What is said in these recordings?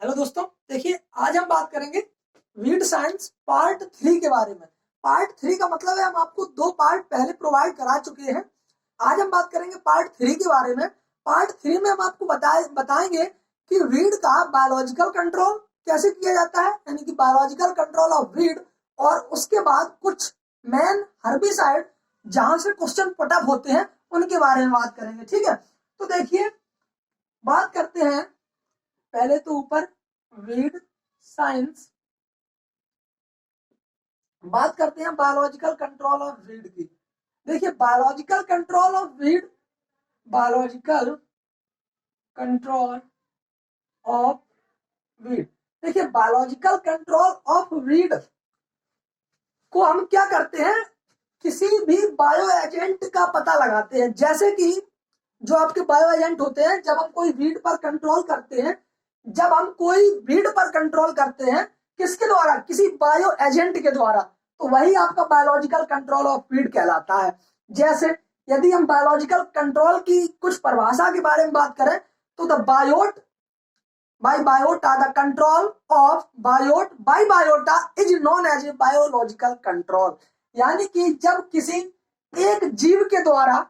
Hello दोस्तों, देखिए आज हम बात करेंगे वीड साइंस पार्ट 3 के बारे में। पार्ट 3 का मतलब है हम आपको 2 पार्ट पहले प्रोवाइड करा चुके हैं। आज हम बात करेंगे पार्ट 3 के बारे में। पार्ट 3 में हम आपको बताएंगे कि वीड का बायोलॉजिकल कंट्रोल कैसे किया जाता है, यानी कि बायोलॉजिकल कंट्रोल ऑफ वीड, और उसके बाद कुछ मेन हर्बिसाइड जहां से क्वेश्चन पुटअप होते हैं उनके बारे में बात करेंगे। ठीक है, तो देखिए बात करते हैं पहले तो ऊपर वीड साइंस, बात करते हैं बायोलॉजिकल कंट्रोल ऑफ वीड की। देखिए biological control of weed, biological control of weed, देखिए बायोलॉजिकल कंट्रोल ऑफ वीड को हम क्या करते हैं, किसी भी बायो एजेंट का पता लगाते हैं। जैसे कि जो आपके बायो एजेंट होते हैं, जब हम कोई वीड पर कंट्रोल करते हैं, जब हम कोई वीड पर कंट्रोल करते हैं किसके द्वारा, किसी बायो एजेंट के द्वारा, तो वही आपका बायोलॉजिकल कंट्रोल ऑफ वीड कहलाता है। जैसे यदि हम बायोलॉजिकल कंट्रोल की कुछ परिभाषा के बारे में बात करें तो the Biot by biota, the control of biot by biota is known as a biological control। यानी कि जब किसी एक जीव के द्वारा,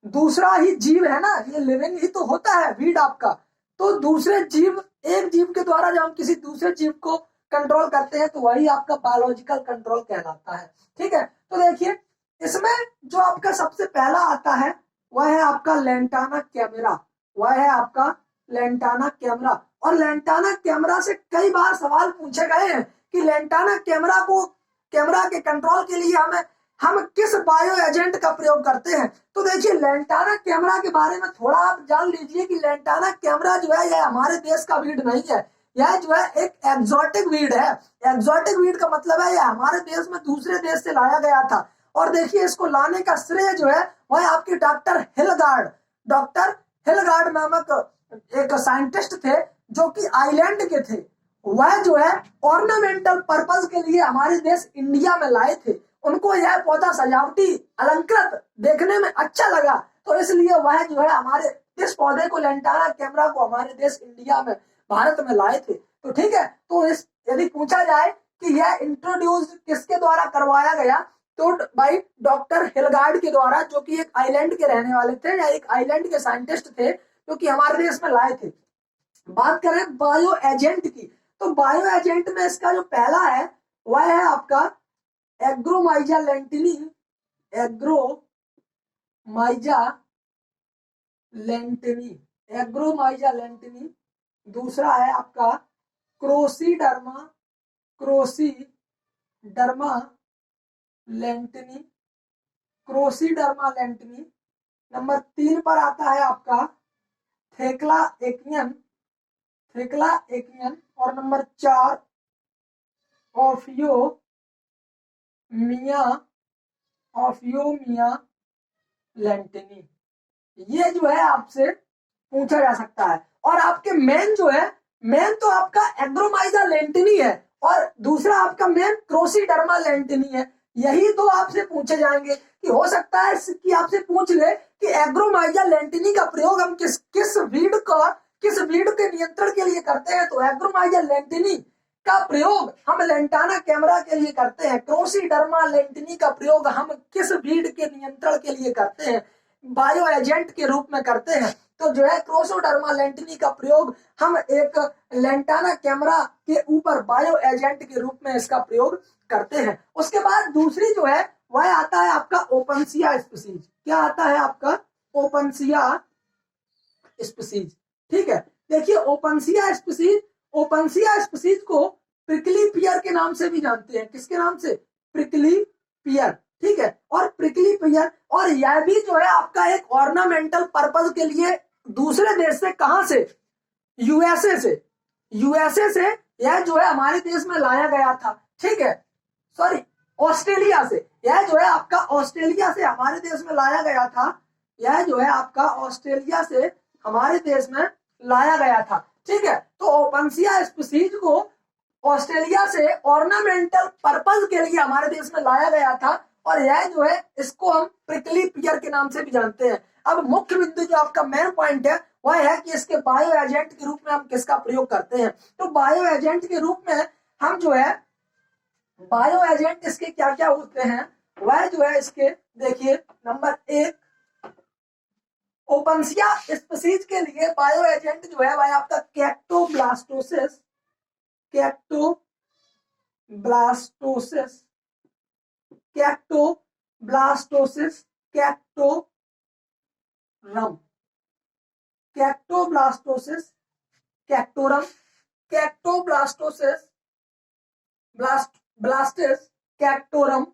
दूसरा ही जीव है ना, ये लिविंग ही तो होता है वीड आपका, तो दूसरे जीव, एक जीव के द्वारा जब हम किसी दूसरे जीव को कंट्रोल करते हैं तो वही आपका बायोलॉजिकल कंट्रोल कहलाता है। ठीक है, तो देखिए इसमें जो आपका सबसे पहला आता है वह है आपका लेंटाना कैमरा, वह है आपका लेंटाना कैमरा। और लेंटाना कैमरा से कई बार सवाल पूछे गए हैं कि लेंटाना कैमरा के कंट्रोल के लिए हम किस बायो एजेंट का प्रयोग करते हैं। तो देखिए लेंटाना कैमरा के बारे में थोड़ा आप जान लीजिए कि लेंटाना कैमरा जो है यह हमारे देश का वीड नहीं है, यह जो है एक एक्सोटिक वीड है। एक्सोटिक वीड का मतलब है यह हमारे देश में दूसरे देश से लाया गया था। और देखिए इसको लाने का श्रेय जो है वह आपके डॉक्टर हिलगार्ड नामक एक साइंटिस्ट थे जो कि आइलैंड के थे। वह जो है ऑर्नामेंटल पर्पज के लिए हमारे देश इंडिया में लाए थे। उनको यह पौधा सजावटी अलंकृत देखने में अच्छा लगा, तो इसलिए वह जो है हमारे इस पौधे को, लेंटाना कैमरा को, हमारे देश इंडिया में, भारत में लाए थे। तो ठीक है, तो इस यदि पूछा जाए कि यह इंट्रोड्यूस किसके द्वारा करवाया गया, तो भाई डॉक्टर हिलगार्ड के द्वारा, जो कि एक आइलैंड के रहने वाले थे या एक आइलैंड के साइंटिस्ट थे जो कि हमारे देश में लाए थे। बात करें बायो एजेंट की, तो बायो एजेंट में इसका जो पहला है वह है आपका एग्रोमाइजा लेंटिनी, एग्रोमाइजा लेंटिनी, एग्रोमाइजा लेंटिनी। दूसरा है आपका क्रोसीडर्मा लेंटिनी, क्रोसीडर्मा लेंटिनी। नंबर 3 पर आता है आपका थेक्ला एकियन, और नंबर 4 ऑफियोमिया लेंटिनी। ये जो है आपसे पूछा जा सकता है। और आपके मेन जो है, मेन तो आपका एग्रोमाइजा लेंटिनी है और दूसरा आपका मेन क्रोसीडर्मा लेंटिनी है। यही दो आपसे पूछे जाएंगे कि हो सकता है कि आपसे पूछ ले कि एग्रोमाइजा लेंटिनी का प्रयोग हम किस वीड के नियंत्रण के लिए करते हैं, तो एग्रोमाइजा लेंटिनी का प्रयोग हम लेंटाना कैमरा के लिए करते हैं। क्रोसीडर्मा लेंटिनी का प्रयोग हम किस वीड के नियंत्रण के लिए करते हैं, बायो एजेंट के रूप में करते हैं। तो जो है क्रोसीडर्मा लेंटिनी का प्रयोग हम एक लेंटाना कैमरा के ऊपर बायो एजेंट के रूप में इसका प्रयोग करते हैं। उसके बाद दूसरी जो है वह आता है आपका ओपनसिया स्पीसीज। क्या आता है आपका? Opuntia species. ठीक है, देखिए ओपनसिया स्पीसीज को प्रिकली पियर के नाम से भी जानते हैं। किसके नाम से? प्रिकली पियर। ठीक है, और प्रिकली पियर, और यह भी जो है आपका एक ऑर्नामेंटल पर्पज के लिए दूसरे देश से, कहां से? यूएसए से यह जो है हमारे देश में लाया गया था। ठीक है, सॉरी, ऑस्ट्रेलिया से, यह जो है आपका ऑस्ट्रेलिया से हमारे देश में लाया गया था। यह जो है आपका ऑस्ट्रेलिया से हमारे देश में लाया गया था। ठीक है, तो ओपनसिया स्पीसीज को ऑस्ट्रेलिया से ऑर्नामेंटल पर्पज के लिए हमारे देश में लाया गया था, और यह जो है इसको हम प्रिकली पियर के नाम से भी जानते हैं। अब मुख्य बिंदु जो आपका मेन पॉइंट है वह है कि इसके बायो एजेंट के रूप में हम किसका प्रयोग करते हैं। तो बायो एजेंट के रूप में हम जो है बायो एजेंट इसके क्या क्या होते हैं, वह जो है इसके देखिए नंबर 1 ओपनसिया स्पीसीज के लिए बायो एजेंट जो है वह आपका कैक्टोब्लास्टोसिस, कैक्टोब्लास्टोसिस, कैक्टोब्लास्टोसिस, कैक्टोरम, कैक्टोब्लास्टोसिस, कैक्टोरम, कैक्टोब्लास्टोसिस, ब्लास्टिस, कैक्टोरम,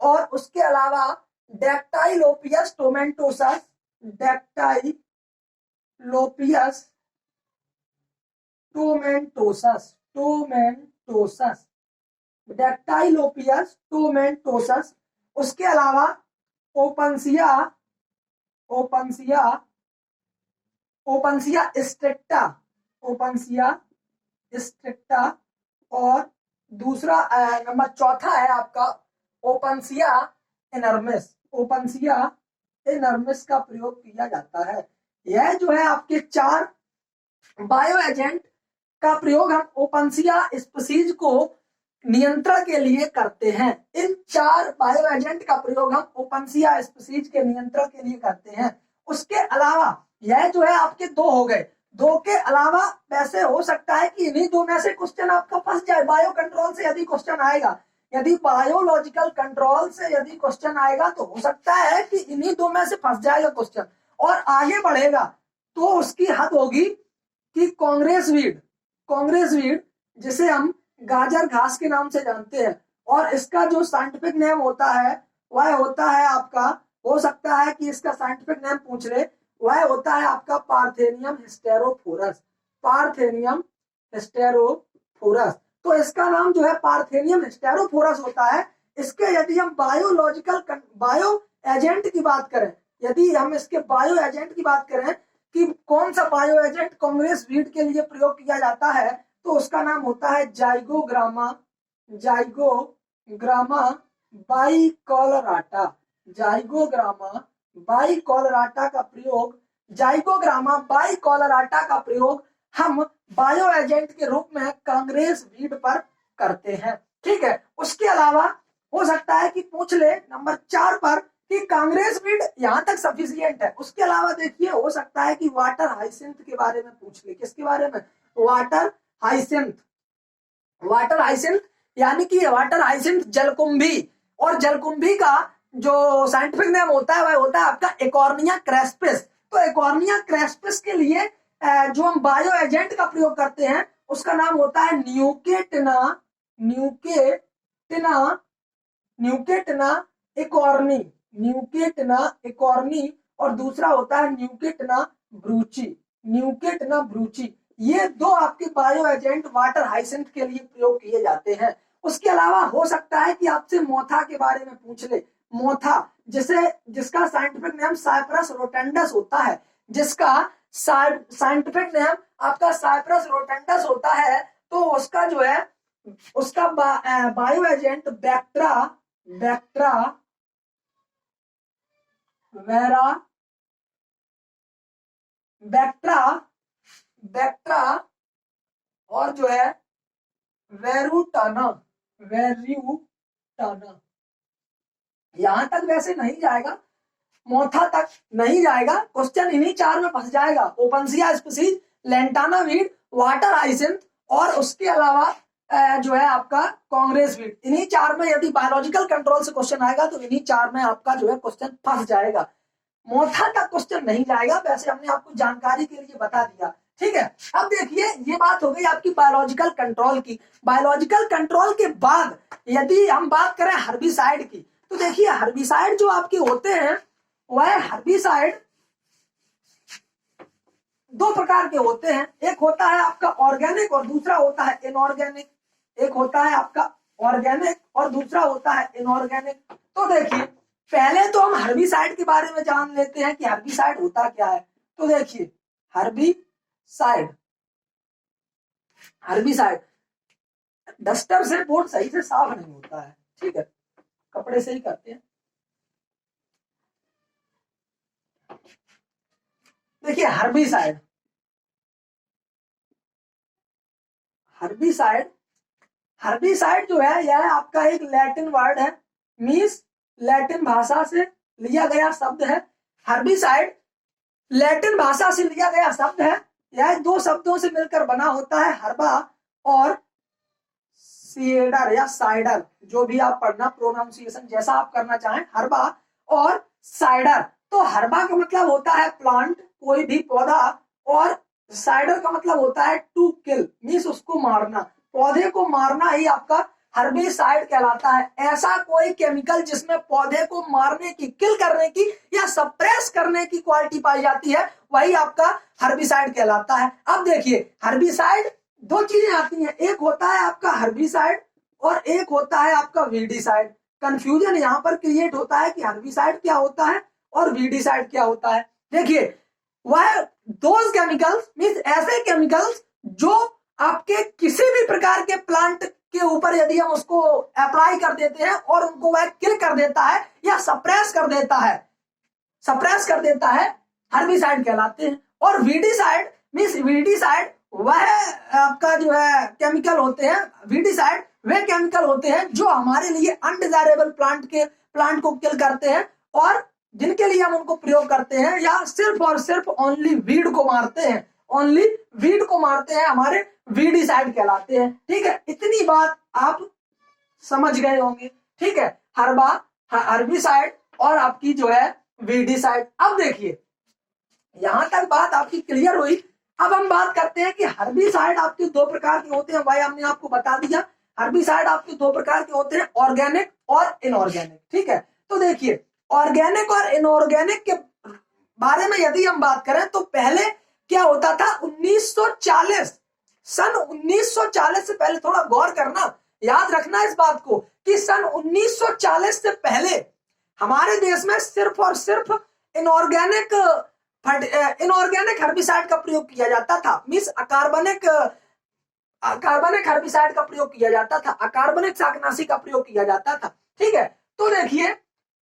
और उसके अलावा डेक्टाइलोपियस टोमेंटोसस, डेक्टाइलोपियस टोमेंटोसस, टोमेंटोसस, डेक्टाइलोपियस टोमेंटोसस। उसके अलावा ओपनसिया, ओपनसिया, ओपनसिया स्ट्रिक्टा, ओपनसिया स्ट्रिक्टा, और दूसरा नंबर चौथा है आपका ओपनसिया इनर्मिस, ओपनसिया इनर्मिस का प्रयोग किया जाता है। यह जो है आपके 4 बायो एजेंट का प्रयोग हम ओपनसिया स्पीसीज को नियंत्रण के लिए करते हैं। इन 4 बायो एजेंट का प्रयोग हम ओपनसिया स्पीसीज के नियंत्रण के लिए करते हैं। उसके अलावा यह जो है आपके 2 हो गए, 2 के अलावा वैसे हो सकता है कि इन्हीं 2 में से क्वेश्चन आपका फंस जाए। बायो कंट्रोल से यदि क्वेश्चन आएगा, यदि बायोलॉजिकल कंट्रोल से यदि क्वेश्चन आएगा तो हो सकता है कि इन्हीं 2 में से फंस जाएगा क्वेश्चन और आगे बढ़ेगा तो उसकी हद होगी कि कांग्रेस वीड, कांग्रेस वीड जिसे हम गाजर घास के नाम से जानते हैं, और इसका जो साइंटिफिक नेम होता है वह होता है आपका, हो सकता है कि इसका साइंटिफिक नेम पूछ ले, वह होता है आपका पार्थेनियम हिस्टेरोफोरस, पार्थेनियम हिस्टेरोफोरस। तो इसका नाम जो है पार्थेनियम हिस्टेरोफोरस होता है। इसके यदि हम बायो एजेंट की बात करें, यदि हम इसके बायो एजेंट की बात करें कि कौन सा बायो एजेंट कांग्रेस वीड के लिए प्रयोग किया जाता है, तो उसका नाम होता है जाइगोग्रामा, जाइगोग्रामा बाइकोलराटा, जाइगोग्रामा बाइकोलराटा का प्रयोग, जाइगोग्रामा बाइकोलराटा का प्रयोग हम बायो एजेंट के रूप में कांग्रेस वीड पर करते हैं। ठीक है, उसके अलावा हो सकता है कि पूछ ले नंबर 4 पर कि कांग्रेस वीड यहां तक सफिशिएंट है। उसके अलावा देखिए हो सकता है कि वाटर हाइसिंथ के बारे में पूछ ले। किसके बारे में? वाटर हाइसिंथ, वाटर हाइसिंथ यानी कि वाटर हाइसिंथ जलकुंभी, और जलकुंभी का जो साइंटिफिक नेम होता है वह होता है आपका एकॉर्निया क्रेस्पिस। तो एकॉर्निया क्रेस्पिस के लिए जो हम बायो एजेंट का प्रयोग करते हैं उसका नाम होता है न्यूकेटिना, न्यूकेटिना, न्यूकेटिना एकॉर्नी, न्यूकेटिना एकॉर्नी, और दूसरा होता है न्यूकेटिना ब्रूची, न्यूकेटिना ब्रूची। ये 2 आपके बायो एजेंट वाटर हाइसिंथ के लिए प्रयोग किए जाते हैं। उसके अलावा हो सकता है कि आपसे मोथा के बारे में पूछ ले। मोथा जिसका साइंटिफिक नेम साइप्रस रोटेंडस होता है, जिसका साइंटिफिक नेम आपका साइप्रस रोटेंडस होता है, तो उसका जो है उसका बायो एजेंट बैक्ट्रा, बैक्ट्रा वेरा, बैक्ट्रा, बैक्ट्रा, और जो है वेरुटाना, वेरुटाना। यहां तक वैसे नहीं जाएगा, मोथा तक नहीं जाएगा, क्वेश्चन इन्हीं 4 में फंस जाएगा। Opuntia species, lantana weed, water hyacinth, और उसके अलावा जो है आपका कांग्रेस वीड। इन्हीं 4 में यदि बायोलॉजिकल कंट्रोल से क्वेश्चन आएगा तो इन्हीं 4 में आपका जो है क्वेश्चन फंस जाएगा। मोथा तक क्वेश्चन नहीं जाएगा, वैसे हमने आपको जानकारी के लिए बता दिया। ठीक है, अब देखिए ये बात हो गई आपकी बायोलॉजिकल कंट्रोल की। बायोलॉजिकल कंट्रोल के बाद यदि हम बात करें हर्बिसाइड की, तो देखिए हर्बिसाइड जो आपके होते हैं वह हर्बिसाइड 2 प्रकार के होते हैं। एक होता है आपका ऑर्गेनिक और दूसरा होता है इनऑर्गेनिक। एक होता है आपका ऑर्गेनिक और दूसरा होता है इनऑर्गेनिक। तो देखिए पहले तो हम हर्बिसाइड के बारे में जान लेते हैं कि हर्बिसाइड होता क्या है। तो देखिए हर्बिसाइड, हर्बिसाइड डस्टर से बोर्ड सही से साफ नहीं होता है, ठीक है, कपड़े से ही करते हैं। देखिए हर्बिसाइड, हर्बिसाइड, हर्बिसाइड जो है यह आपका एक लैटिन वर्ड है, मीन्स लैटिन भाषा से लिया गया शब्द है। हर्बिसाइड लैटिन भाषा से लिया गया शब्द है। यह दो शब्दों से मिलकर बना होता है, हर्बा और सीडर या साइडर, जो भी आप पढ़ना, प्रोनाउंसिएशन जैसा आप करना चाहें, हर्बा और साइडर। तो हर्बा का मतलब होता है प्लांट, कोई भी पौधा, और साइडर का मतलब होता है टू किल, मीन्स उसको मारना, पौधे को मारना ही आपका हर्बिसाइड कहलाता है। ऐसा कोई केमिकल जिसमें पौधे को मारने की, किल करने की या सप्रेस करने की क्वालिटी पाई जाती है, वही आपका हर्बिसाइड कहलाता है। अब देखिए हर्बिसाइड दो चीजें आती हैं, एक होता है आपका हर्बिसाइड और एक होता है आपका वीडिसाइड। कंफ्यूजन यहाँ पर क्रिएट होता है कि हर्बिसाइड क्या होता है और वीडिसाइड क्या होता है। देखिए वह दोज केमिकल्स मीन्स ऐसे केमिकल्स जो आपके किसी भी प्रकार के प्लांट के ऊपर यदि हम उसको अप्लाई कर देते हैं और उनको वह किल कर देता है या सप्रेस कर देता है, सप्रेस कर देता है, हर्बिसाइड कहलाते हैं। और वीडिसाइड मीन्स वीडिसाइड वह आपका जो है केमिकल होते हैं, वीडिसाइड वे केमिकल होते हैं जो हमारे लिए अनडिजायरेबल प्लांट को किल करते हैं और जिनके लिए हम उनको प्रयोग करते हैं, या सिर्फ और सिर्फ ओनली वीड को मारते हैं, ओनली वीड को मारते हैं, हमारे वीडिसाइड कहलाते हैं। ठीक है, इतनी बात आप समझ गए होंगे। ठीक है, हर्बिसाइड और आपकी जो है वीडिसाइड। अब देखिए यहां तक बात आपकी क्लियर हुई। अब हम बात करते हैं कि हर्बिसाइड आपके दो प्रकार के होते हैं, भाई हमने आपको बता दिया। हर्बिसाइड आपके दो प्रकार के होते हैं, ऑर्गेनिक और इनऑर्गेनिक। ठीक है, तो देखिए ऑर्गेनिक और इनऑर्गेनिक के बारे में यदि हम बात करें तो पहले क्या होता था, 1940 सन 1940 से पहले, थोड़ा गौर करना, याद रखना इस बात को कि सन 1940 से पहले हमारे देश में सिर्फ और सिर्फ इनऑर्गेनिक हर्बिसाइड का प्रयोग किया जाता था, मींस अकार्बनिक हर्बिसाइड का प्रयोग किया जाता था, अकार्बनिक शाकनाशी का प्रयोग किया जाता था। ठीक है, तो देखिए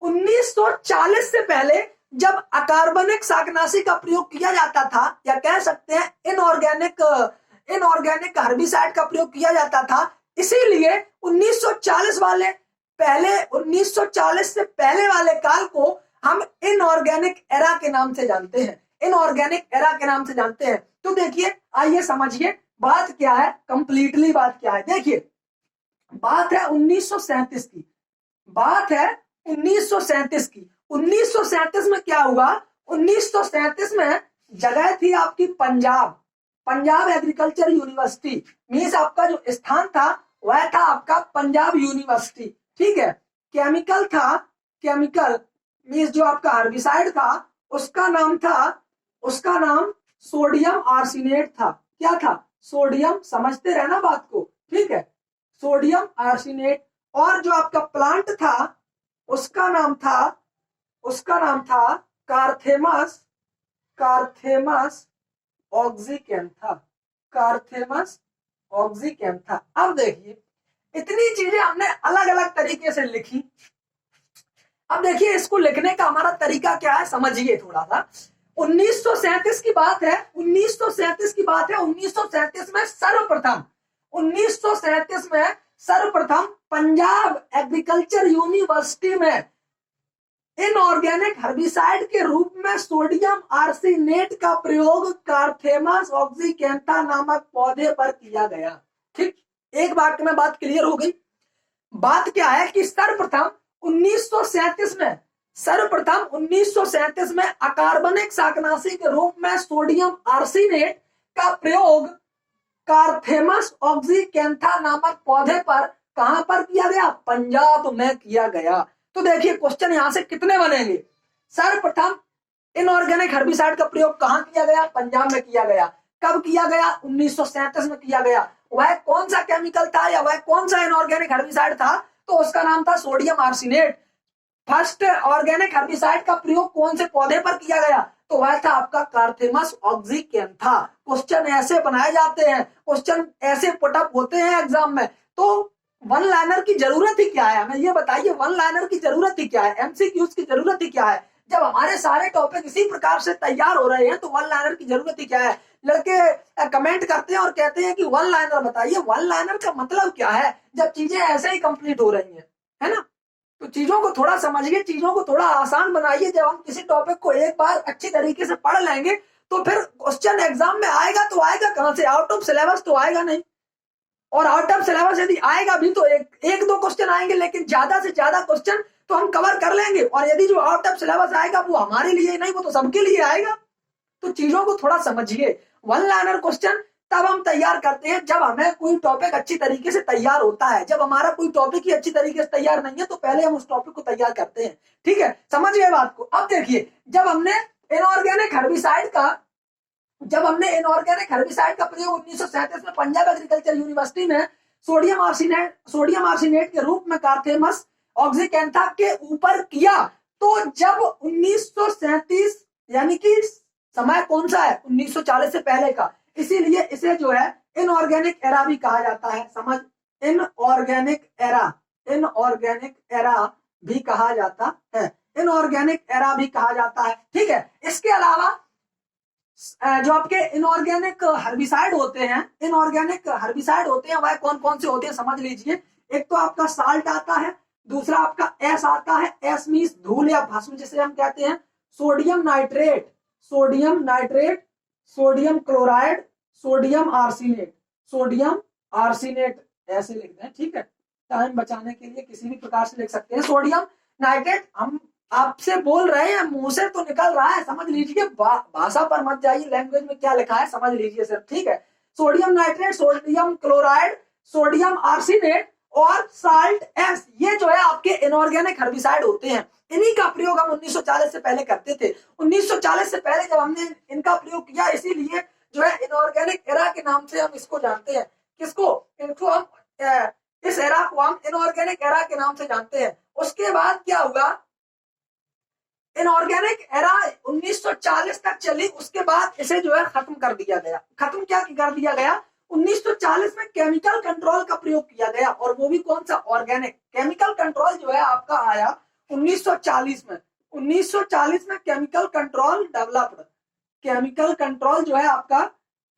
1940 से पहले जब अकार्बनिक शाकनाशी का प्रयोग किया जाता था, या कह सकते हैं इनऑर्गेनिक हर्बिसाइड का प्रयोग किया जाता था, इसीलिए 1940 से पहले वाले काल को हम इनऑर्गेनिक एरा के नाम से जानते हैं, इनऑर्गेनिक एरा के नाम से जानते हैं। तो देखिए आइए समझिए बात क्या है, कंप्लीटली बात क्या है। देखिए बात है 1937 की, बात है 1937 की। 1937 में क्या हुआ, 1937 में जगह थी आपकी पंजाब एग्रीकल्चर यूनिवर्सिटी, मीन्स आपका जो स्थान था वह था आपका पंजाब यूनिवर्सिटी। ठीक है, केमिकल मीन्स जो आपका हर्बिसाइड था उसका नाम सोडियम आर्सेनेट था। क्या था, सोडियम, समझते रहना बात को। ठीक है, सोडियम आर्सेनेट। और जो आपका प्लांट था उसका नाम था कार्थेमस ऑक्सीकेंथा। अब देखिए इतनी चीजें हमने अलग अलग तरीके से लिखी। अब देखिए इसको लिखने का हमारा तरीका क्या है, समझिए थोड़ा सा। 1937 की बात है, 1937 में सर्वप्रथम पंजाब एग्रीकल्चर यूनिवर्सिटी में इनऑर्गेनिक हर्बिसाइड के रूप में सोडियम आर्सेनेट का प्रयोग कार्थेमस ऑक्सीकेंथा नामक पौधे पर किया गया। ठीक, एक वाक्य में बात क्लियर हो गई। बात क्या है कि सर्वप्रथम 1937 में अकार्बनिक शाकनाशी के रूप में सोडियम आर्सेनेट का प्रयोग कार्थेमस ऑक्सीकेंथा नामक पौधे पर कहां पर किया गया, पंजाब में किया गया। तो देखिए क्वेश्चन यहां से कितने बनेंगे, सर्वप्रथम इनऑर्गेनिक हर्बिसाइड का प्रयोग कहां किया गया, पंजाब में किया गया। कब किया गया, 1937 में किया गया। वह कौन सा केमिकल था या वह कौन सा इनऑर्गेनिक हर्बिसाइड था, तो उसका नाम था sodium arsenate. First organic herbicide का प्रयोग कौन से पौधे पर किया गया, तो वह था आपका कार्थेमस ऑक्सीकेंथा। क्वेश्चन ऐसे बनाए जाते हैं, क्वेश्चन ऐसे पुटअप होते हैं एग्जाम में। तो वन लाइनर की जरूरत ही क्या है, हमें ये बताइए, वन लाइनर की जरूरत ही क्या है, एमसीक्यूज की जरूरत ही क्या है। जब हमारे सारे टॉपिक इसी प्रकार से तैयार हो रहे हैं तो वन लाइनर की जरूरत ही क्या है। लड़के कमेंट करते हैं और कहते हैं कि वन लाइनर बताइए। वन लाइनर का मतलब क्या है जब चीजें ऐसे ही कंप्लीट हो रही हैं, है ना। तो चीजों को थोड़ा समझिए, चीजों को थोड़ा आसान बनाइए। जब हम किसी टॉपिक को एक बार अच्छी तरीके से पढ़ लेंगे तो फिर क्वेश्चन एग्जाम में आएगा तो आएगा कहां से, आउट ऑफ सिलेबस तो आएगा नहीं। और आउट ऑफ सिलेबस यदि आएगा भी तो एक दो क्वेश्चन आएंगे, लेकिन ज्यादा से ज्यादा क्वेश्चन तो हम कवर कर लेंगे। और यदि जो आउट ऑफ सिलेबस आएगा वो हमारे लिए नहीं, वो तो सबके लिए आएगा। तो चीजों को थोड़ा समझिए। वन लाइनर क्वेश्चन तब हम तैयार करते हैं जब हमें कोई टॉपिक अच्छी तरीके से तैयार होता है। जब हमारा कोई टॉपिक ही अच्छी तरीके से तैयार नहीं है तो पहले हम उस टॉपिक को तैयार करते हैं। ठीक है, समझ गए बात को। अब देखिए, जब हमने इनऑर्गेनिक हर्बिसाइड का प्रयोग 1937 में पंजाब एग्रीकल्चर यूनिवर्सिटी में सोडियम आर्सेनेट के रूप में कारथेमस ऑक्सीकेंथा के ऊपर किया, तो जब 1937 यानी कि समय कौन सा है, 1940 से पहले का, इसीलिए इसे जो है इनऑर्गेनिक एरा भी कहा जाता है। समझ, इनऑर्गेनिक एरा भी कहा जाता है, इनऑर्गेनिक एरा भी कहा जाता है। ठीक है, इसके अलावा जो आपके इनऑर्गेनिक हर्बिसाइड होते हैं वह कौन कौन से होते हैं समझ लीजिए। एक तो आपका साल्ट आता है, दूसरा आपका एस आता है। एस मीन्स धूल या भस्म जिसे हम कहते हैं। Sodium nitrate, sodium chloride, sodium arsenate ऐसे लिखते हैं। ठीक है, टाइम बचाने के लिए किसी भी प्रकार से लिख सकते हैं। सोडियम नाइट्रेट हम आपसे बोल रहे हैं, मुंह से तो निकल रहा है, समझ लीजिए। भाषा पर मत जाइए, लैंग्वेज में क्या लिखा है समझ लीजिए सिर्फ। ठीक है, sodium nitrate, sodium chloride, sodium arsenate और साल्ट एस, ये जो है आपके इनऑर्गेनिक हर्बिसाइड होते हैं। इन्हीं का प्रयोग हम 1940 से पहले करते थे। 1940 से पहले जब हमने इनका प्रयोग किया, इसीलिए जो है इनऑर्गेनिक एरा के नाम से हम इसको जानते हैं। किसको, इनको हम इस एरा को हम इनऑर्गेनिक एरा के नाम से जानते हैं। उसके बाद क्या हुआ, इनऑर्गेनिक एरा 1940 तक चली, उसके बाद इसे जो है खत्म कर दिया गया। खत्म क्या कर दिया गया, 1940 में केमिकल कंट्रोल का प्रयोग किया गया, और वो भी कौन सा, ऑर्गेनिक। केमिकल कंट्रोल जो है आपका आया 1940 में। 1940 में केमिकल कंट्रोल जो है आपका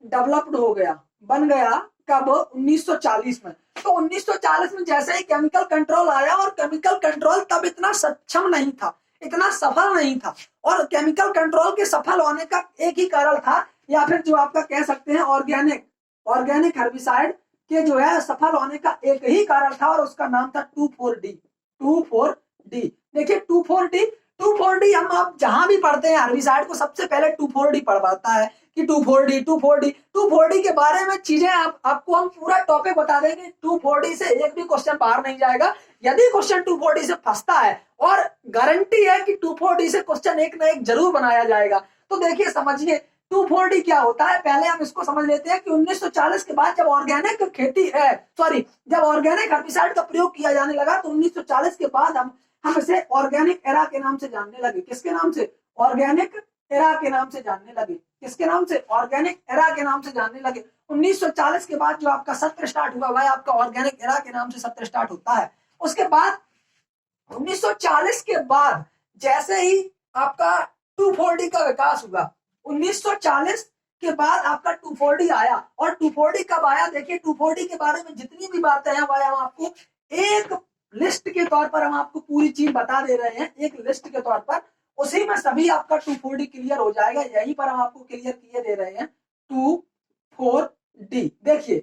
डेवलप्ड हो गया, बन गया। कब, 1940 में। तो 1940 में जैसे ही केमिकल कंट्रोल आया, और केमिकल कंट्रोल तब इतना सक्षम नहीं था, इतना सफल नहीं था। और केमिकल कंट्रोल के सफल होने का एक ही कारण था, या फिर जो आपका कह सकते हैं ऑर्गेनिक हर्बिसाइड के जो है सफल होने का एक ही कारण था, और उसका नाम था 2,4-D। देखिए 2,4-D हम आप जहां भी पढ़ते हैं हर्बिसाइड को, सबसे पहले 2,4-D पढ़वाता है कि 2,4-D के बारे में चीजें आपको हम पूरा टॉपिक बता देंगे। 2,4-D से एक भी क्वेश्चन बाहर नहीं जाएगा। यदि क्वेश्चन 2,4-D से फंसता है, और गारंटी है कि 2,4-D से क्वेश्चन एक ना एक जरूर बनाया जाएगा। तो देखिए समझिए 2,4-D क्या होता है। पहले हम इसको समझ लेते हैं कि 1940 के बाद जब ऑर्गेनिक हर्बिसाइड का प्रयोग किया जाने लगा, तो 1940 के बाद हम इसे ऑर्गेनिक एरा के नाम से जानने लगे। किसके नाम से, ऑर्गेनिक एरा के नाम से जानने लगे। किसके नाम से, ऑर्गेनिक एरा के नाम से जानने लगे। 1940 के बाद जो आपका सत्र स्टार्ट हुआ, वह आपका ऑर्गेनिक एरा के नाम से सत्र स्टार्ट होता है। उसके बाद 1940 के बाद जैसे ही आपका 2,4-D का विकास हुआ, 1940 के बाद आपका 2,4-D आया। और 2,4-D कब आया, देखिए 2,4-D के बारे में जितनी भी बातें हैं वह हम आपको एक लिस्ट के तौर पर हम आपको पूरी चीज बता दे रहे हैं, एक लिस्ट के तौर पर। उसी में सभी आपका 2,4-D क्लियर हो जाएगा। यहीं पर हम आपको क्लियर किए दे रहे हैं 2,4-D। देखिए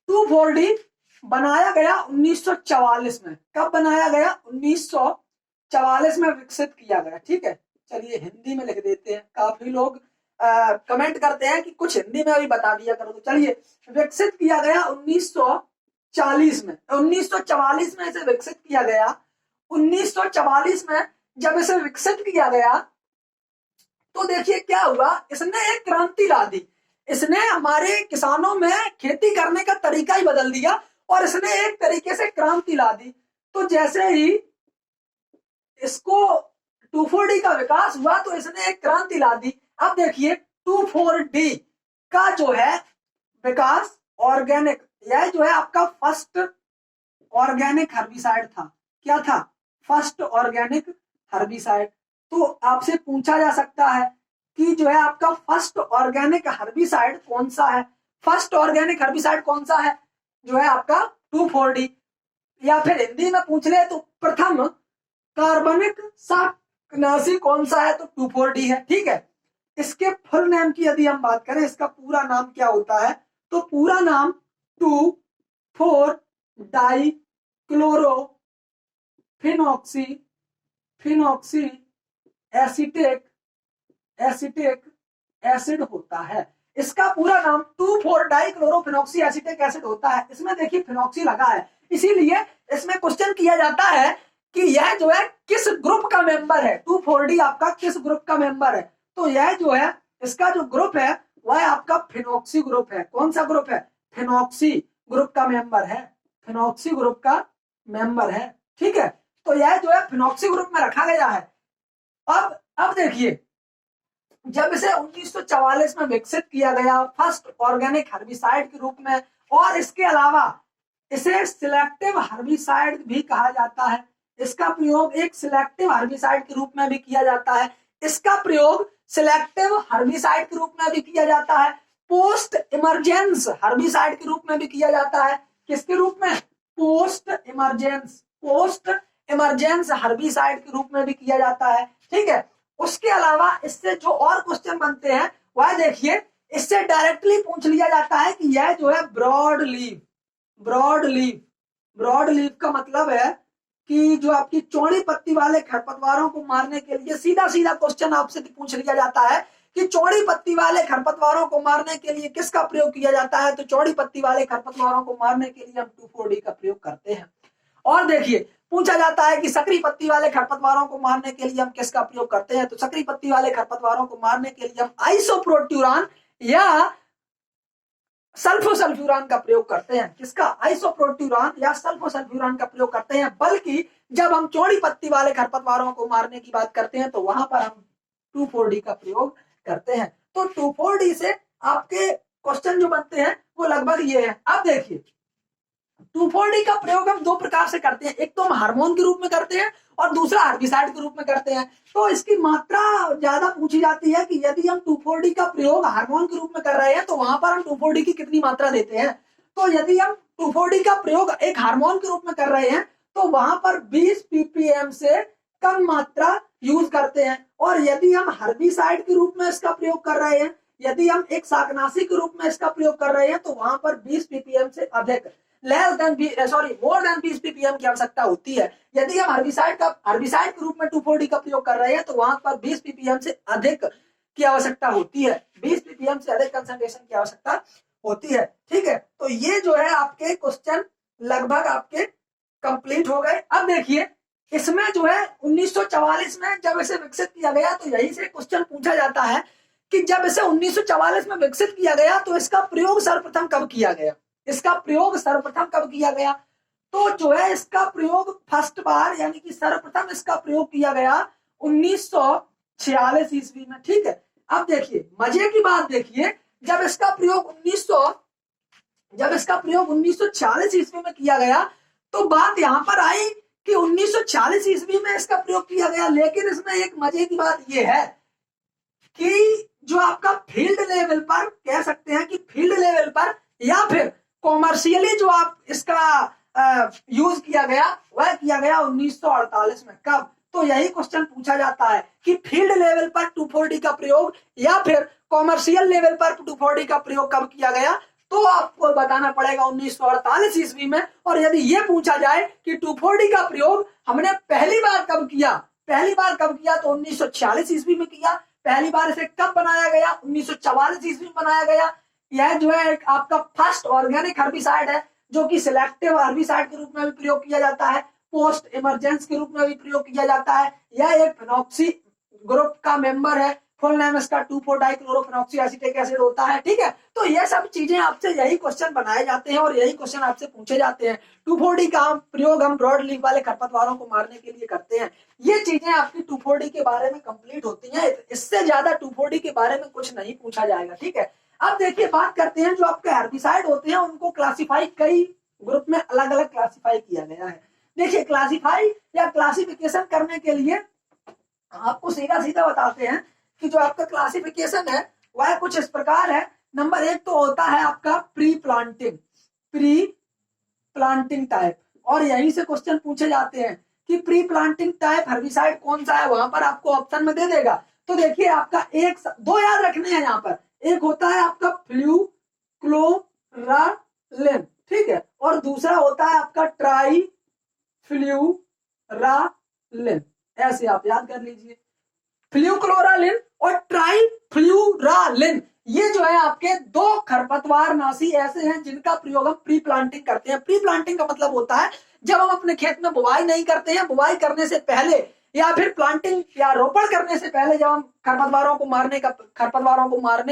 2,4-D बनाया गया 1944 में। कब बनाया गया, 1944 में विकसित किया गया। ठीक है, चलिए हिंदी में लिख देते हैं। काफी लोग कमेंट करते हैं कि कुछ हिंदी में भी बता दिया करो, तो चलिए विकसित किया गया 1940 में। 1944 में इसे विकसित किया गया। 1944 में जब इसे विकसित किया गया, तो देखिए क्या हुआ, इसने एक क्रांति ला दी। इसने हमारे किसानों में खेती करने का तरीका ही बदल दिया, और इसने एक तरीके से क्रांति ला दी। तो जैसे ही इसको 2,4-D का विकास हुआ, तो इसने एक क्रांति ला दी। अब देखिए 2,4-D का जो है विकास, ऑर्गेनिक, यह जो है आपका फर्स्ट ऑर्गेनिक हर्बिसाइड था। क्या था, फर्स्ट ऑर्गेनिक हर्बिसाइड। तो आपसे पूछा जा सकता है कि जो है आपका फर्स्ट ऑर्गेनिक हर्बिसाइड कौन सा है। फर्स्ट ऑर्गेनिक हर्बिसाइड कौन सा है, जो है आपका 2,4-D, या फिर हिंदी में पूछ ले तो प्रथम कार्बनिक शाकनाशी कौन सा है, तो 2,4-D है। ठीक है, इसके फुल नेम की यदि हम बात करें, इसका पूरा नाम क्या होता है, तो पूरा नाम 2,4-डाइक्लोरोफिनॉक्सी एसिटिक एसिड होता है। इसका पूरा नाम 2,4-डाइक्लोरोफिनॉक्सी एसिटिक एसिड होता है। इसमें देखिए फिनॉक्सी लगा है, इसीलिए इसमें क्वेश्चन किया जाता है कि यह जो है किस ग्रुप का मेंबर है, 2,4-D आपका किस ग्रुप का मेंबर है, तो यह जो है इसका जो ग्रुप है वह आपका फिनॉक्सी ग्रुप है। कौन सा ग्रुप है, फिनॉक्सी ग्रुप का मेंबर है, फिनॉक्सी ग्रुप का मेंबर है। ठीक है, तो यह जो है फिनॉक्सी ग्रुप में रखा गया है। अब देखिए, जब इसे 1944 में विकसित किया गया फर्स्ट ऑर्गेनिक हर्बिसाइड के रूप में, और इसके अलावा इसे सिलेक्टिव हर्बिसाइड भी कहा जाता है। इसका प्रयोग एक सिलेक्टिव हर्बिसाइड के रूप में भी किया जाता है। इसका प्रयोग सिलेक्टिव हर्बिसाइड के रूप में भी किया जाता है, पोस्ट इमरजेंस हर्बिसाइड के रूप में भी किया जाता है। किसके रूप में, पोस्ट इमरजेंस हर्बिसाइड के रूप में भी किया जाता है। ठीक है, उसके अलावा इससे जो और क्वेश्चन बनते हैं वह देखिए, इससे डायरेक्टली पूछ लिया जाता है कि यह जो है ब्रॉड लीफ का मतलब है कि जो आपकी चौड़ी पत्ती वाले खरपतवारों को मारने के लिए, सीधा क्वेश्चन आपसे पूछ लिया जाता है कि चौड़ी पत्ती वाले खरपतवारों को मारने के लिए किसका प्रयोग किया जाता है, तो चौड़ी पत्ती वाले खरपतवारों को मारने के लिए हम 2,4-D का प्रयोग करते हैं। और देखिए, पूछा जाता है कि सकरी पत्ती वाले खरपतवारों को मारने के लिए हम किसका प्रयोग करते हैं, तो सकरी पत्ती वाले खरपतवारों को मारने के लिए हम आइसोप्रोट्यूरान या सल्फोसल्फ्यूरान का प्रयोग करते हैं। किसका, आइसोप्रोट्यूरान या सल्फोसल्फ्यूरान का प्रयोग करते हैं। बल्कि जब हम चौड़ी पत्ती वाले खरपतवारों को मारने की बात करते हैं तो वहां पर हम 2,4-D का प्रयोग करते हैं। तो 2,4-D से आपके क्वेश्चन जो बनते हैं वो लगभग ये है। अब देखिए, 2,4-D का प्रयोग हम दो प्रकार से करते हैं, एक तो हम हार्मोन के रूप में करते हैं और दूसरा हर्बिसाइड के रूप में करते हैं। तो इसकी मात्रा ज्यादा पूछी जाती है कि यदि हम 2,4-D का प्रयोग हार्मोन के रूप में कर रहे हैं तो वहां पर हम 2,4-D की कितनी मात्रा देते हैं। तो यदि हम 2,4-D का प्रयोग एक हार्मोन के रूप में कर रहे हैं तो वहां पर 20 ppm से कम मात्रा यूज करते हैं, और यदि हम हर्बिसाइड के रूप में इसका प्रयोग कर रहे हैं, यदि हम एक शाकनाशी के रूप में इसका प्रयोग कर रहे हैं तो वहां पर 20 ppm से अधिक, मोर देन 20 ppm की आवश्यकता होती है। यदि हम हर्बिसाइड के रूप में 2,4-D का प्रयोग कर रहे हैं तो वहां पर 20 ppm से अधिक की आवश्यकता होती है, 20 ppm से अधिक कंसंट्रेशन की आवश्यकता होती है। ठीक है, तो ये जो है आपके क्वेश्चन लगभग आपके कंप्लीट हो गए। अब देखिए, इसमें जो है 1944 में जब इसे विकसित किया गया तो यही से क्वेश्चन पूछा जाता है कि जब इसे 1944 में विकसित किया गया तो इसका प्रयोग सर्वप्रथम कब किया गया, तो जो है इसका प्रयोग फर्स्ट बार यानी कि सर्वप्रथम इसका प्रयोग किया गया 1946 ईस्वी में। ठीक है, अब देखिए मजे की बात देखिए, जब इसका प्रयोग 1946 ईस्वी में किया गया तो बात यहां पर आई कि 1946 ईस्वी में इसका प्रयोग किया गया, लेकिन इसमें एक मजे की बात यह है कि जो आपका फील्ड लेवल पर कह सकते हैं कि फील्ड लेवल पर या फिर कॉमर्शियली जो आप इसका यूज किया गया वह किया गया 1948 में। कब, तो यही क्वेश्चन पूछा जाता है कि फील्ड लेवल पर 2,4-D का प्रयोग या फिर कॉमर्शियल लेवल पर 2,4-D का प्रयोग कब किया गया, तो आपको बताना पड़ेगा 1948 ईस्वी में। और यदि ये पूछा जाए कि 2,4-D का प्रयोग हमने पहली बार कब किया तो 1946 ईस्वी में किया। पहली बार इसे कब बनाया गया, 1944 ईस्वी में बनाया गया। यह जो है आपका फर्स्ट ऑर्गेनिक हर्बिसाइड है जो कि सिलेक्टिव हर्बिसाइड के रूप में भी प्रयोग किया जाता है, पोस्ट इमरजेंस के रूप में भी प्रयोग किया जाता है। यह एक फिनॉक्सी ग्रुप का मेंबर है, फुल नेम इसका 2,4-डाइक्लोरोफिनॉक्सी एसिटिक एसिड होता है। ठीक है, तो ये सब चीजें आपसे यही क्वेश्चन बनाए जाते हैं और यही क्वेश्चन आपसे पूछे जाते हैं। 2,4-D का प्रयोग हम ब्रॉड लीफ वाले खरपतवारों को मारने के लिए करते हैं। ये चीजें आपकी 2,4-D के बारे में कंप्लीट होती हैं, इससे ज्यादा 2,4-D के बारे में कुछ नहीं पूछा जाएगा। ठीक है, अब देखिए बात करते हैं जो आपके हर्बिसाइड होते हैं उनको क्लासिफाई कई ग्रुप में अलग अलग क्लासिफाई किया गया है। देखिए, क्लासिफाई या क्लासिफिकेशन करने के लिए आपको सीधा सीधा बताते हैं कि जो आपका क्लासिफिकेशन है वह कुछ इस प्रकार है। नंबर 1 तो होता है आपका प्री प्लांटिंग टाइप, और यहीं से क्वेश्चन पूछे जाते हैं कि प्री प्लांटिंग टाइप हर्बिसाइड कौन सा है, वहां पर आपको ऑप्शन में दे देगा। तो देखिए आपका दो याद रखने हैं यहाँ पर, एक होता है आपका फ्लूक्लोरालिन, ठीक है, और दूसरा होता है आपका ट्राइफ्लूरालिन। ऐसे आप याद कर लीजिए, फ्लूक्लोरालिन और ट्राइफ्लूरालिन, ये जो है आपके दो खरपतवार नाशी ऐसे हैं जिनका प्रयोग हम प्री प्लांटिंग करते हैं। प्री प्लांटिंग का मतलब होता है जब हम अपने खेत में बुवाई नहीं करते हैं, बुवाई करने से पहले या फिर प्लांटिंग या रोपण करने से पहले जब हम खरपतवारों को मारने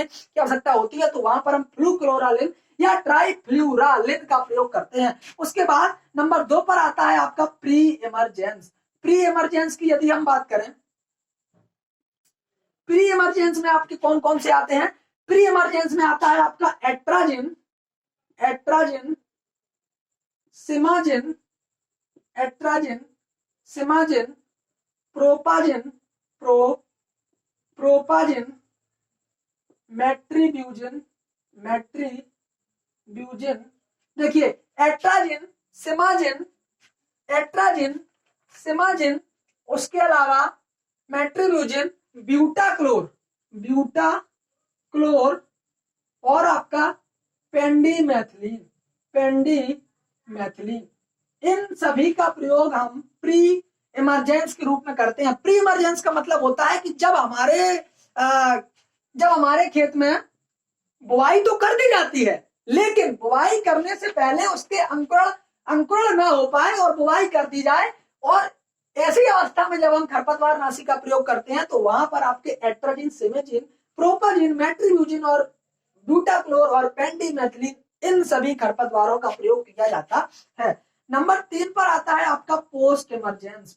की आवश्यकता होती है, तो वहां पर हम फ्लूक्लोरालिन या ट्राइफ्लूरालिन का प्रयोग करते हैं। उसके बाद नंबर 2 पर आता है आपका प्री इमरजेंस की यदि हम बात करें, प्री इमरजेंस में आपके कौन कौन से आते हैं? प्री इमरजेंस में आता है आपका एट्राजिन, सिमाजिन, प्रोपाजिन, मैट्रीब्यूजिन। देखिए एट्राजिन, सिमाजिन, उसके अलावा मैट्रीब्यूजिन, ब्यूटाक्लोर और आपका पेंडीमेथिलीन, इन सभी का प्रयोग हम प्री इमरजेंस के रूप में करते हैं। प्री इमरजेंस का मतलब होता है कि जब हमारे खेत में बुआई तो कर दी जाती है, लेकिन बुआई करने से पहले उसके अंकुरण न हो पाए और बुआई कर दी जाए, और ऐसी अवस्था में जब हम खरपतवार नाशी का प्रयोग करते हैं तो वहां पर आपके एट्राजिन, सिमाजिन, प्रोपाजिन, मैट्रीब्यूजिन और ब्यूटाक्लोर और पेंडीमेथिलीन, इन सभी खरपतवारों का प्रयोग किया जाता है। नंबर 3 पर आता है आपका पोस्ट इमरजेंस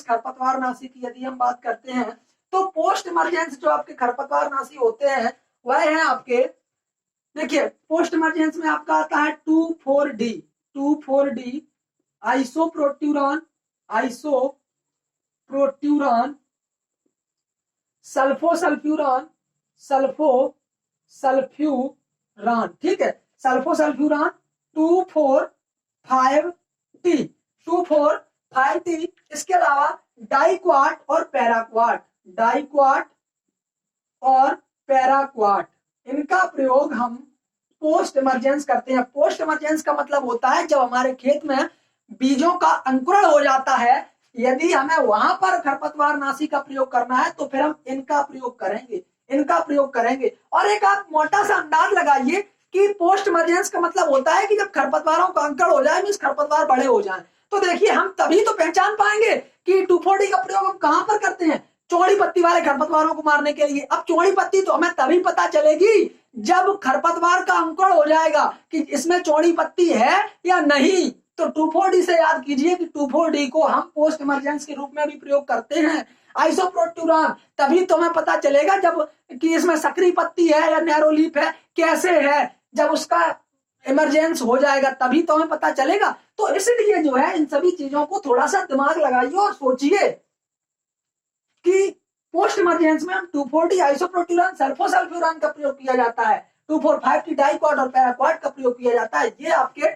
खरपतवार नाशी की यदि हम बात करते हैं, तो पोस्ट इमरजेंस जो आपके खरपतवार नाशी होते हैं वह है आपके, देखिए पोस्ट इमरजेंस में आपका आता है 2,4-D आइसोप्रोट्यूरान, सल्फ्यूरान, ठीक है, सल्फ्यूरान 2,4,5-T, इसके अलावा डाइक्वाट और पैराक्वाट, इनका प्रयोग हम पोस्ट इमरजेंस करते हैं। पोस्ट इमरजेंस का मतलब होता है जब हमारे खेत में बीजों का अंकुरण हो जाता है, यदि हमें वहां पर खरपतवार नाशी का प्रयोग करना है तो फिर हम इनका प्रयोग करेंगे। और एक आप मोटा सा अंदाज लगाइए कि पोस्ट इमरजेंस का मतलब होता है कि जब खरपतवारों का अंकुरण हो जाए, मींस खरपतवार बड़े हो जाएं, तो देखिए हम तभी तो पहचान पाएंगे कि 2,4-D का प्रयोग हम कहां पर करते हैं, चौड़ी पत्ती वाले खरपतवारों को मारने के लिए। अब चौड़ी पत्ती तो हमें तभी पता चलेगी जब खरपतवार का अंकुरण हो जाएगा कि इसमें चौड़ी पत्ती है या नहीं। तो 2,4-D से याद कीजिए कि 2,4-D को हम पोस्ट इमरजेंस के रूप में भी प्रयोग करते हैं। आइसोप्रोट्यूरान तभी तो हमें पता चलेगा जब कि इसमें सक्रिय पत्ती है या नैरो लीफ है, कैसे है, जब उसका इमरजेंस हो जाएगा तभी तो हमें पता चलेगा। तो इसलिए जो है इन सभी चीजों को थोड़ा सा दिमाग लगाइए और सोचिए कि पोस्ट इमरजेंस में हम 2,4-D आइसोप्रोट्यूरान, सल्फोसल्फ्यूरान का प्रयोग किया जाता है, 2,4,5-T डाइक्वाट और पैराक्वाट का प्रयोग किया जाता है। ये आपके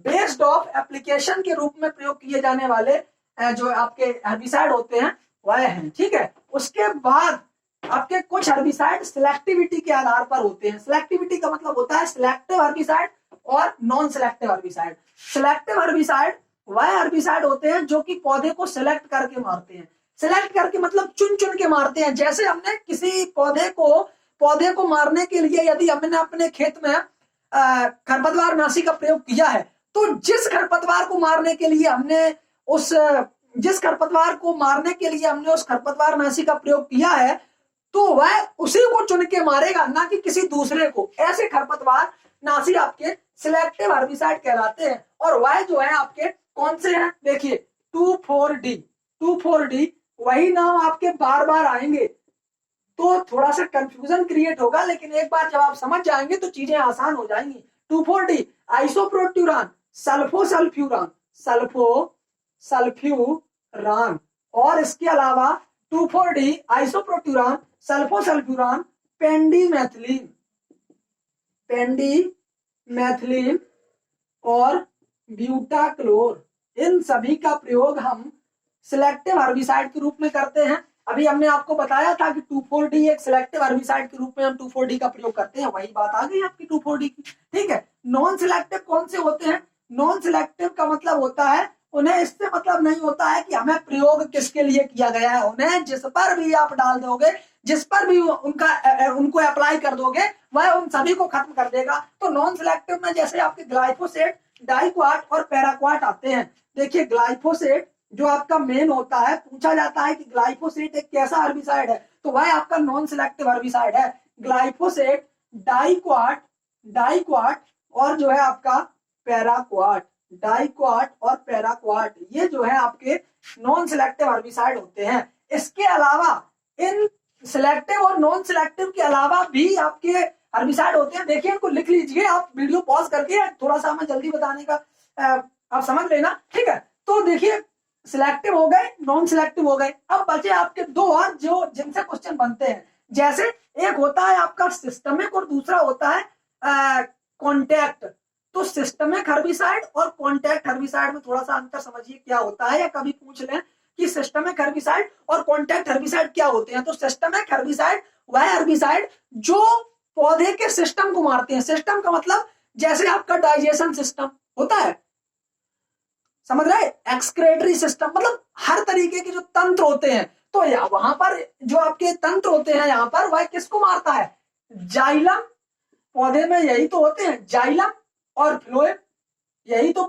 बेस्ड ऑफ एप्लीकेशन के रूप में प्रयोग किए जाने वाले जो आपके हर्बिसाइड होते हैं वह हैं, ठीक है। उसके बाद आपके कुछ हर्बिसाइड सिलेक्टिविटी के आधार पर होते हैं। सिलेक्टिविटी का मतलब होता है सिलेक्टिव हर्बिसाइड और non selective herbicide. Selective herbicide वह हर्बिसाइड होते हैं जो कि पौधे को सिलेक्ट करके मारते हैं। सिलेक्ट करके मतलब चुन के मारते हैं। जैसे हमने किसी पौधे को मारने के लिए यदि हमने अपने खेत में खरपतवार नाशी का प्रयोग किया है, तो जिस खरपतवार को मारने के लिए हमने उस खरपतवार नाशी का प्रयोग किया है, तो वह उसी को चुन के मारेगा, ना कि किसी दूसरे को। ऐसे खरपतवार नाशी आपके सिलेक्टिव हर्बिसाइड कहलाते हैं। और वह जो है आपके कौन से हैं, देखिए 2,4-D वही नाम आपके बार बार आएंगे तो थोड़ा सा कंफ्यूजन क्रिएट होगा, लेकिन एक बार जब आप समझ जाएंगे तो चीजें आसान हो जाएंगी। 2,4-D आइसोप्रोट्यूरान, सल्फ्यूरान, और इसके अलावा 2,4-D आइसोप्रोट्यूरान, सल्फोसल्फ्यूरान, पेंडीमेथिलीन और ब्यूटाक्लोर, इन सभी का प्रयोग हम सिलेक्टिव हर्बिसाइड के रूप में करते हैं। अभी हमने आपको बताया था कि 2,4-D एक सिलेक्टिव हर्बिसाइड के रूप में हम 2,4-D का प्रयोग करते हैं, वही बात आ गई आपकी 2,4-D की। ठीक है, नॉन सिलेक्टिव कौन से होते हैं? नॉन सिलेक्टिव का मतलब होता है उन्हें इससे मतलब नहीं होता है कि हमें प्रयोग किसके लिए किया गया है, उन्हें जिस पर भी आप डाल दोगे, जिस पर भी उनको अप्लाई कर दोगे, वह उन सभी को खत्म कर देगा। तो नॉन सिलेक्टिव में जैसे आपके ग्लाइफोसेट, डाइक्वाट और पैराक्वाट आते हैं। देखिए ग्लाइफोसेट जो आपका मेन होता है, पूछा जाता है कि ग्लाइफोसेट एक कैसा हर्बिसाइड है, तो वह आपका नॉन सिलेक्टिव हर्बिसाइड है। ग्लाइफोसेट, डाइक्वाट और जो है आपका पैराक्वाट, डाइक्वाट और पैराक्वाट, ये जो है आपके नॉन सिलेक्टिव हर्बिसाइड होते हैं। इसके अलावा इन सिलेक्टिव और नॉन सिलेक्टिव के अलावा भी आपके हर्बिसाइड होते हैं। देखिए इनको लिख लीजिए आप, वीडियो पॉज करके, थोड़ा सा मैं जल्दी बताने का आप समझ लेना। ठीक है, तो देखिए सिलेक्टिव हो गए, नॉन सिलेक्टिव हो गए, अब बचे आपके दो और जो जिनसे क्वेश्चन बनते हैं। जैसे एक होता है आपका सिस्टमिक और दूसरा होता है कॉन्टैक्ट। तो सिस्टमिक हर्बिसाइड और कॉन्टैक्ट हर्बिसाइड में थोड़ा सा अंतर समझिए क्या होता है, या कभी पूछ लें कि सिस्टमिक हर्बिसाइड और कॉन्टैक्ट हर्बिसाइड क्या होते हैं। तो सिस्टमिक हर्बिसाइड वह हर्बिसाइड जो पौधे के सिस्टम को मारते हैं। सिस्टम का मतलब जैसे आपका डाइजेशन सिस्टम होता है, समझ रहे, एक्सक्रेटरी सिस्टम, मतलब हर तरीके के जो तंत्र होते हैं, तो वहां पर जो आपके तंत्र होते हैं यहाँ पर, वह किसको मारता है? जाइलम, पौधे में यही तो होते हैं, जाइलम और फ्लोएम, यही तो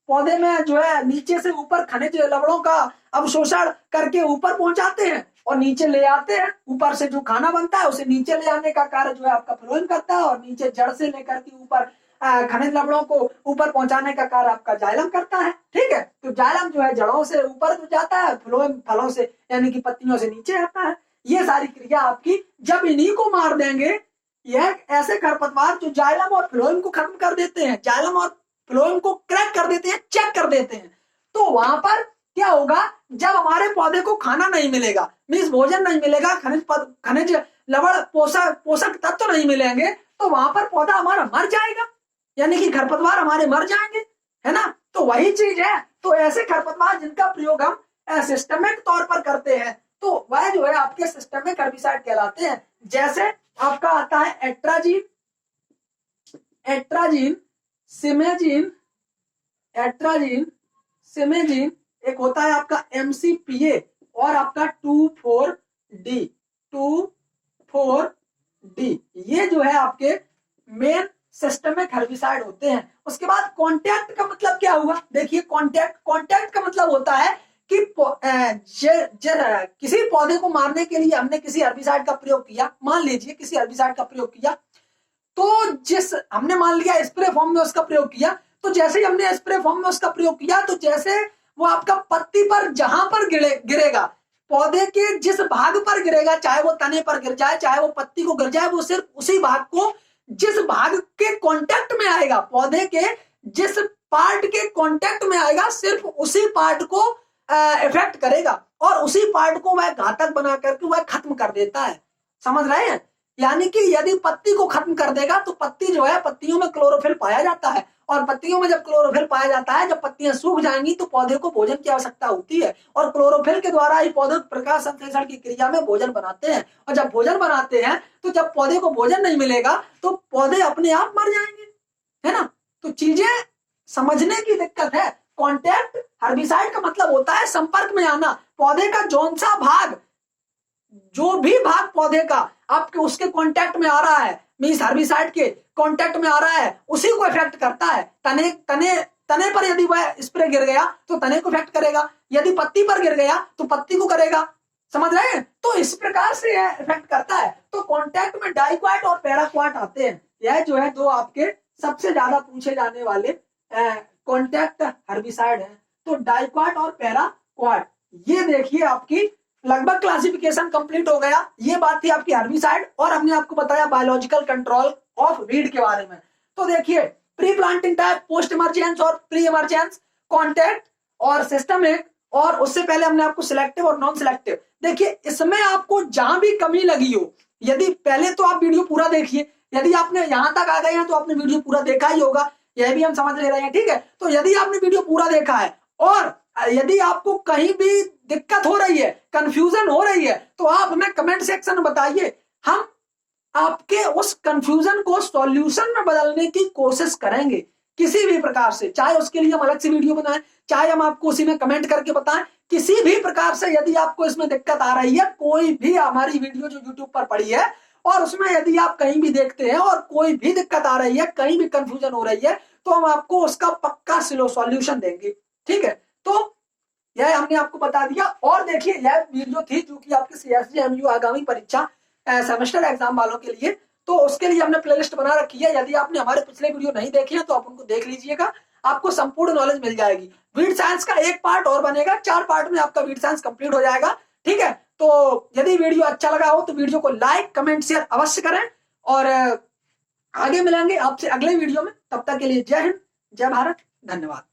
पौधे में जो है नीचे से ऊपर खनिज लवणों का अवशोषण करके ऊपर पहुंचाते हैं और नीचे ले आते हैं। ऊपर से जो खाना बनता है उसे नीचे ले आने का कार्य जो है आपका फ्लोएम करता है, और नीचे जड़ से लेकर के ऊपर खनिज लवणों को ऊपर पहुंचाने का कार्य आपका जाइलम करता है। ठीक है, तो जाइलम जो है जड़ों से ऊपर जाता है, फ्लोएम फलों से यानी कि पत्तियों से नीचे आता है। ये सारी क्रिया आपकी, जब इन्हीं को मार देंगे, यह ऐसे खरपतवार जो जाइलम और फ्लोएम को खत्म कर देते हैं, जाइलम और फ्लोएम को क्रैक कर देते हैं, चेक कर देते हैं, तो वहां पर क्या होगा? जब हमारे पौधे को खाना नहीं मिलेगा, मीन्स भोजन नहीं मिलेगा, खनिज लवण पोषक तत्व नहीं मिलेंगे, तो वहां पर पौधा हमारा मर जाएगा, यानी कि खरपतवार हमारे मर जाएंगे, है ना। तो वही चीज है। तो ऐसे खरपतवार जिनका प्रयोग हम सिस्टमिक तौर पर करते हैं, तो वह जो है आपके सिस्टमिक हर्बिसाइड कहलाते हैं। जैसे आपका आता है एट्राजीन, सिमेजीन, एक होता है आपका MCPA और आपका 2,4-D, ये जो है आपके मेन सिस्टमिक हर्बिसाइड होते हैं। उसके बाद कॉन्टैक्ट का मतलब क्या हुआ? देखिए कॉन्टैक्ट का मतलब होता है कि किसी पौधे को मारने के लिए हमने किसी हर्बिसाइड का प्रयोग किया, मान लीजिए किसी हर्बिसाइड का प्रयोग किया, तो जिस हमने मान लिया स्प्रे फॉर्म में उसका प्रयोग किया, तो जैसे ही हमने स्प्रे फॉर्म में उसका प्रयोग किया, तो जैसे वो आपका पत्ती पर जहां पर गिरेगा, पौधे के जिस भाग पर गिरेगा, चाहे वो तने पर गिर जाए, चाहे वो पत्ती को गिर जाए, वो सिर्फ उसी भाग को, जिस भाग के कांटेक्ट में आएगा, पौधे के जिस पार्ट के कांटेक्ट में आएगा, सिर्फ उसी पार्ट को इफेक्ट करेगा और उसी पार्ट को वह घातक बना करके वह खत्म कर देता है। समझ रहे हैं? यानी कि यदि पत्ती को खत्म कर देगा, तो पत्ती जो है, पत्तियों में क्लोरोफिल पाया जाता है, और पत्तियों में जब क्लोरोफिल पाया जाता है, जब पत्तियां सूख जाएंगी तो पौधे को भोजन की आवश्यकता होती है, और क्लोरोफिल के द्वारा ही पौधे प्रकाश संश्लेषण की क्रिया में भोजन बनाते हैं। और जब भोजन बनाते हैं, तो जब पौधे को भोजन नहीं मिलेगा, तो पौधे अपने आप मर जाएंगे, है ना। तो चीजें समझने की दिक्कत है। कॉन्टैक्ट हर्बिसाइड का मतलब होता है संपर्क में आना। पौधे का जौन सा भाग, जो भी भाग पौधे का आपके उसके कांटेक्ट में आ रहा है, मींस हर्बिसाइड के कांटेक्ट में आ रहा है, उसी को इफेक्ट करता है। तने पर यदि वह स्प्रे गिर गया तो तने को इफेक्ट करेगा, यदि पत्ती पर गिर गया तो पत्ती को करेगा। समझ रहे हैं? तो इस प्रकार से यह इफेक्ट करता है। तो कांटेक्ट में डाइक्वाट और पैराक्वाट आते हैं। यह जो है दो आपके सबसे ज्यादा पूछे जाने वाले कांटेक्ट हर्बिसाइड है। तो डाइक्वाट और पैराक्वाट, ये देखिए आपकी लगभग क्लासिफिकेशन कंप्लीट हो गया। ये बात थी आपकी हर्बिसाइड, और हमने आपको बताया बायोलॉजिकल कंट्रोल ऑफ वीड के बारे में। तो देखिए pre planting type, post emergence और प्री इमर्जेंस, कॉन्टैक्ट और सिस्टमिक और उससे पहले हमने आपको सिलेक्टिव और नॉन सिलेक्टिव, देखिए इसमें आपको जहां भी कमी लगी हो, यदि पहले तो आप वीडियो पूरा देखिए, यदि आपने यहां तक आ गए हैं तो आपने वीडियो पूरा देखा ही होगा, यह भी हम समझ ले रहे हैं, ठीक है। तो यदि आपने वीडियो पूरा देखा है और यदि आपको कहीं भी दिक्कत हो रही है, कंफ्यूजन हो रही है, तो आप हमें कमेंट सेक्शन में बताइए, हम आपके उस कंफ्यूजन को सॉल्यूशन में बदलने की कोशिश करेंगे किसी भी प्रकार से, चाहे उसके लिए हम अलग से वीडियो बनाएं, चाहे हम आपको उसी में कमेंट करके बताएं, किसी भी प्रकार से यदि आपको इसमें दिक्कत आ रही है, कोई भी हमारी वीडियो जो यूट्यूब पर पड़ी है और उसमें यदि आप कहीं भी देखते हैं और कोई भी दिक्कत आ रही है, कहीं भी कंफ्यूजन हो रही है, तो हम आपको उसका पक्का सॉल्यूशन देंगे, ठीक है। तो यह हमने आपको बता दिया। और देखिए यह वीडियो थी जो कि आपकी CSG MU आगामी परीक्षा सेमेस्टर एग्जाम वालों के लिए, तो उसके लिए हमने प्लेलिस्ट बना रखी है, यदि आपने हमारे पिछले वीडियो नहीं देखे हैं तो आप उनको देख लीजिएगा, आपको संपूर्ण नॉलेज मिल जाएगी। वीड साइंस का एक पार्ट और बनेगा, 4 पार्ट में आपका वीड साइंस कंप्लीट हो जाएगा, ठीक है। तो यदि वीडियो अच्छा लगा हो तो वीडियो को लाइक कमेंट शेयर अवश्य करें, और आगे मिलेंगे आपसे अगले वीडियो में, तब तक के लिए जय हिंद, जय भारत, धन्यवाद।